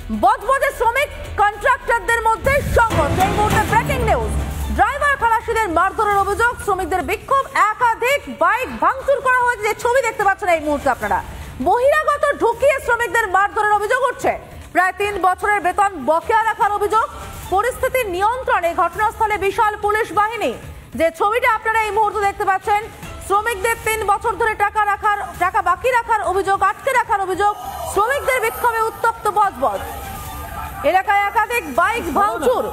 বজবজে শ্রমিক কন্ট্রাক্টরদের মধ্যে সংঘর্ষ। এই মুহূর্তে ব্রেকিং নিউজ, ড্রাইভার খালাসিদের মারধরের অভিযোগ, শ্রমিকদের বিক্ষোভ, একাধিক বাইক ভাঙচুর করা হয়েছে। যে ছবি দেখতে পাচ্ছেন এই মুহূর্তে আপনারা, বহিরাগত ঢুকিয়ে শ্রমিকদের মারধরের অভিযোগ উঠছে। প্রায় 3 বছরের বেতন বকেয়া রাখার অভিযোগ। পরিস্থিতি নিয়ন্ত্রণে ঘটনাস্থলে বিশাল পুলিশ বাহিনী। যে ছবিটা আপনারা এই মুহূর্তে দেখতে পাচ্ছেন, শ্রমিকদের 3 বছর ধরে টাকা বাকি রাখার অভিযোগ, আটকে রাখার অভিযোগ। শ্রমিকদের বিক্ষোভে উত্তপ্ত বজবজ, এলাকায় একাধিক বাইক ভাঙচুর।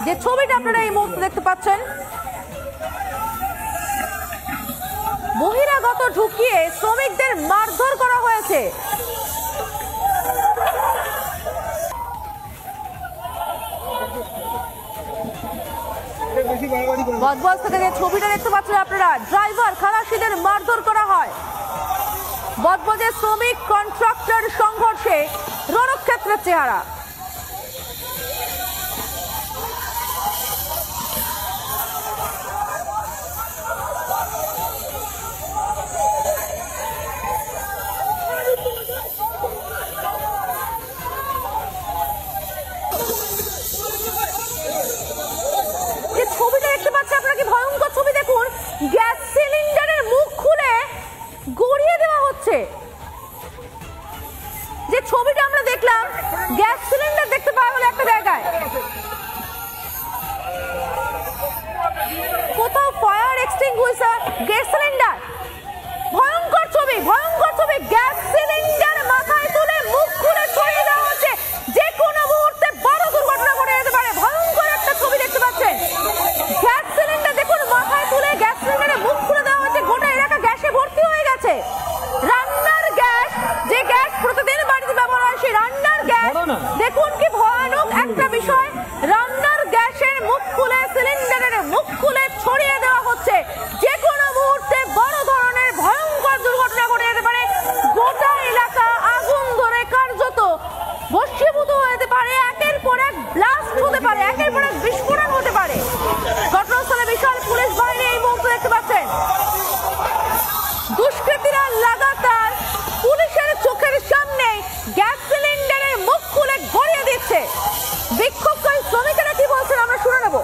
যে ছবিটা আপনারা এই মুহূর্তে দেখতে পাচ্ছেন, বহিরাগত ঢুকিয়ে শ্রমিকদের মারধর করা হয়েছে। বজবজ থেকে যে ছবিটা দেখতে পাচ্ছেন আপনারা, ড্রাইভার খালাসিদের মারধর করা হয়। বজবজে শ্রমিক কন্ট্রাক্টর সংঘর্ষে রণক্ষেত্রের চেহারা। ছবিটা দেখতে পাচ্ছেন আপনারা, কি ভয়ঙ্কর ছবি দেখুন। গ্যাস সিলিন্ডারের মুখ খুলে গড়িয়ে দেওয়া হচ্ছে। যে ছবিটা আমরা দেখলাম, গ্যাস সিলিন্ডার দেখতে পাওয়া গেল একটা জায়গায়, কোথাও ফায়ার এক্সটিংগুইশার, গ্যাস সিলিন্ডার। ভয়ঙ্কর ছবি, ভয়ঙ্কর ছবি। গ্যাস সিলিন্ডার মাথায় তুলে মুখ খুলে ছড়িয়ে দেওয়া হচ্ছে। যে কোনো মুহূর্তে বড় দুর্ঘটনা ঘটে যেতে পারে। ভয়ঙ্কর একটা ছবি দেখতে পাচ্ছেন। গ্যাস সিলিন্ডার দেখুন, মাথায় তুলে গ্যাস সিলিন্ডারে মুখ খুলে দেওয়া হচ্ছে। গোটা এলাকা গ্যাসে ভর্তি হয়ে গেছে। রান্নার গ্যাস, যে গ্যাস প্রতিদিন বাড়িতে ব্যবহার হয়, সেই রান্নার গ্যাস দেখুন কি ভয়ানক একটা বিষয়। রান্নার গ্যাসের মুখ খুলে, সিলিন্ডারের মুখ খুলে ছড়িয়ে দেওয়া হচ্ছে। যে কোনো মুহূর্তে বড় ধরনের ভয়ঙ্কর দুর্ঘটনা ঘটে যেতে পারে। গোটা এলাকা আগুন ধরে কার্যত ভস্মীভূত হয়ে যেতে পারে। একের পর এক ব্লাস্ট হতে পারে, একের পর এক বিস্ফোরণ হতে পারে। ঘটনাস্থলে বিশাল পুলিশ বাহিনী এই মুহূর্তে দেখতে পাচ্ছেন। দুষ্কৃতীরা লাগাতার পুলিশের চোখের সামনে গ্যাস সিলিন্ডারের মুখ খুলে গড়িয়ে দিচ্ছে। বিক্ষোভকারী শ্রমিকেরা কি বলছেন আমরা শুনে নেব।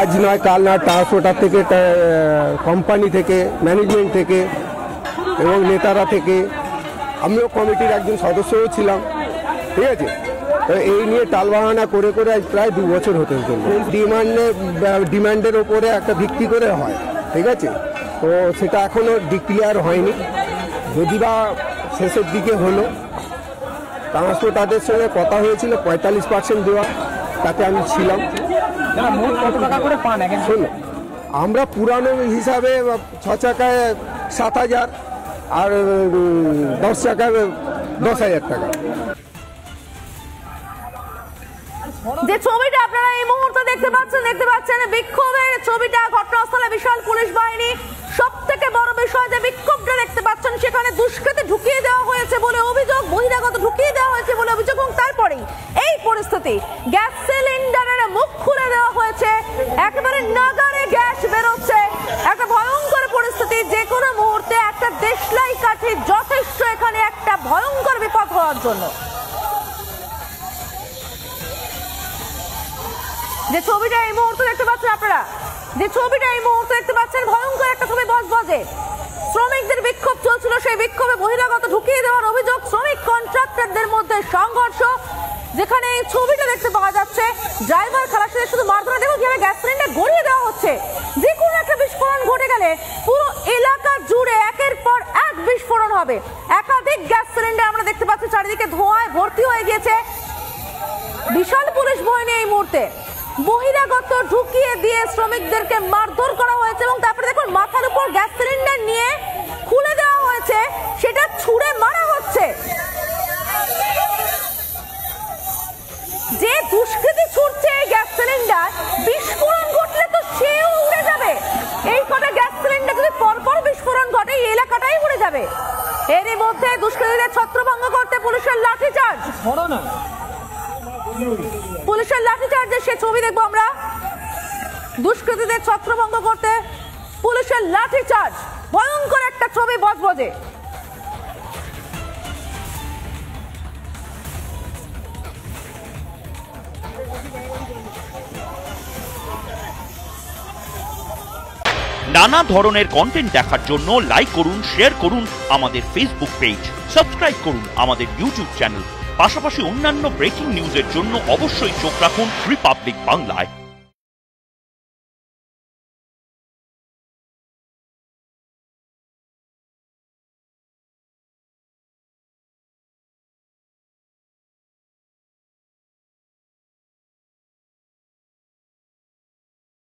আজ নয় কাল না, ট্রান্সপোর্টার থেকে, কোম্পানি থেকে, ম্যানেজমেন্ট থেকে এবং নেতারা থেকে, আমিও কমিটির একজন সদস্যও ছিলাম, ঠিক আছে। তো এই নিয়ে টালবাহানা করে করে আজ প্রায় 2 বছর হতে চলবে। ডিমান্ডের ওপরে একটা ভিত্তি করে হয়, ঠিক আছে। তো সেটা এখনও ডিক্লিয়ার হয়নি, যদি বা শেষের দিকে হলো। ট্রান্সপোর্টারদের সঙ্গে কথা হয়েছিল 45% দেওয়া, তাতে আমি ছিলাম। কত টাকা করে পান? শোনো, আমরা পুরানো হিসাবে 6 চাকায় 7,000 আর 10 চাকায় 10,000 টাকা। যে ছবিটা আপনারা এই মুহূর্তে দেখতে পাচ্ছেন বিক্ষোভের ছবিটা। ঘটনাস্থলে বিশাল পুলিশ বাহিনী। সব থেকে বড় বিষয়, যে বিক্ষোভটা দেখতে পাচ্ছেন, সেখানে দুষ্কৃতী ঢুকিয়ে দেওয়া হয়েছে বলে অভিযোগ, বহিরাগত ঢুকিয়ে দেওয়া হয়েছে বলে অভিযোগ। এবং তারপরেই এই পরিস্থিতি, গ্যাস সিলিন্ডারের মুখ খুলে দেওয়া হয়েছে, একেবারে নাগারে গ্যাস বেরোচ্ছে। একটা ভয়ঙ্কর পরিস্থিতি। যে কোনো মুহূর্তে একটা দেশলাই কাঠি যথেষ্ট এখানে একটা ভয়ঙ্কর বিপদ হওয়ার জন্য। যে ছবিটা এই মুহূর্তে দেখতে পাচ্ছেন আপনারা, ভয়ঙ্কর একটা ছবি। বজবজে শ্রমিকদের বিক্ষোভ চলছিল, সেই বিক্ষোভে বহিরাগত ঢুকিয়ে দেওয়ার অভিযোগ। শ্রমিক কন্ট্রাক্টরদের মধ্যে সংঘর্ষ, যেখানে এই ছবিটা দেখতে পাওয়া যাচ্ছে। ড্রাইভার খালাসিদের শুধু মারধর, দেখুন কিভাবে গ্যাস সিলিন্ডার গড়িয়ে দেওয়া হচ্ছে। যে কোনো একটা বিস্ফোরণ ঘটে গেলে পুরো এলাকা জুড়ে একের পর এক বিস্ফোরণ হবে। একাধিক গ্যাস সিলিন্ডার আমরা দেখতে পাচ্ছি, চারিদিকে ধোঁয়ায় ভর্তি হয়ে গিয়েছে। বিশাল পুলিশ বাহিনী এই মুহূর্তে। বহিরাগত ঢুকিয়ে দিয়ে শ্রমিকদেরকে মারধর করা হয়েছে এবং তারপরে দেখুন মাথার উপর গ্যাস সিলিন্ডার নিয়ে খুলে দেওয়া হয়েছে, সেটা ছুঁড়ে মারা হচ্ছে। যে দুষ্কৃতী ছুটছে এই গ্যাস সিলিন্ডার, বিস্ফোরণ ঘটলে তো সেও উড়ে যাবে। এই কটা গ্যাস সিলিন্ডার যদি পরপর বিস্ফোরণ ঘটে, এই এলাকাটাই উড়ে যাবে। এরই মধ্যে দুষ্কৃতীদের ছত্রভঙ্গ করতে পুলিশের লাঠিচার্জ। পুলিশের লাঠিচার্জের সে ছবি দেখবো আমরা। দুষ্কৃতীদের ছত্রভঙ্গ করতে পুলিশের লাঠিচার্জ, ভয়ঙ্কর একটা ছবি বজবজে। নানা ধরনের কন্টেন্ট দেখার জন্য লাইক করুন, শেয়ার করুন আমাদের ফেসবুক পেজ, সাবস্ক্রাইব করুন আমাদের ইউটিউব চ্যানেল। পাশাপাশি অন্যান্য ব্রেকিং নিউজের জন্য অবশ্যই চোখ রাখুন রিপাবলিক বাংলায়।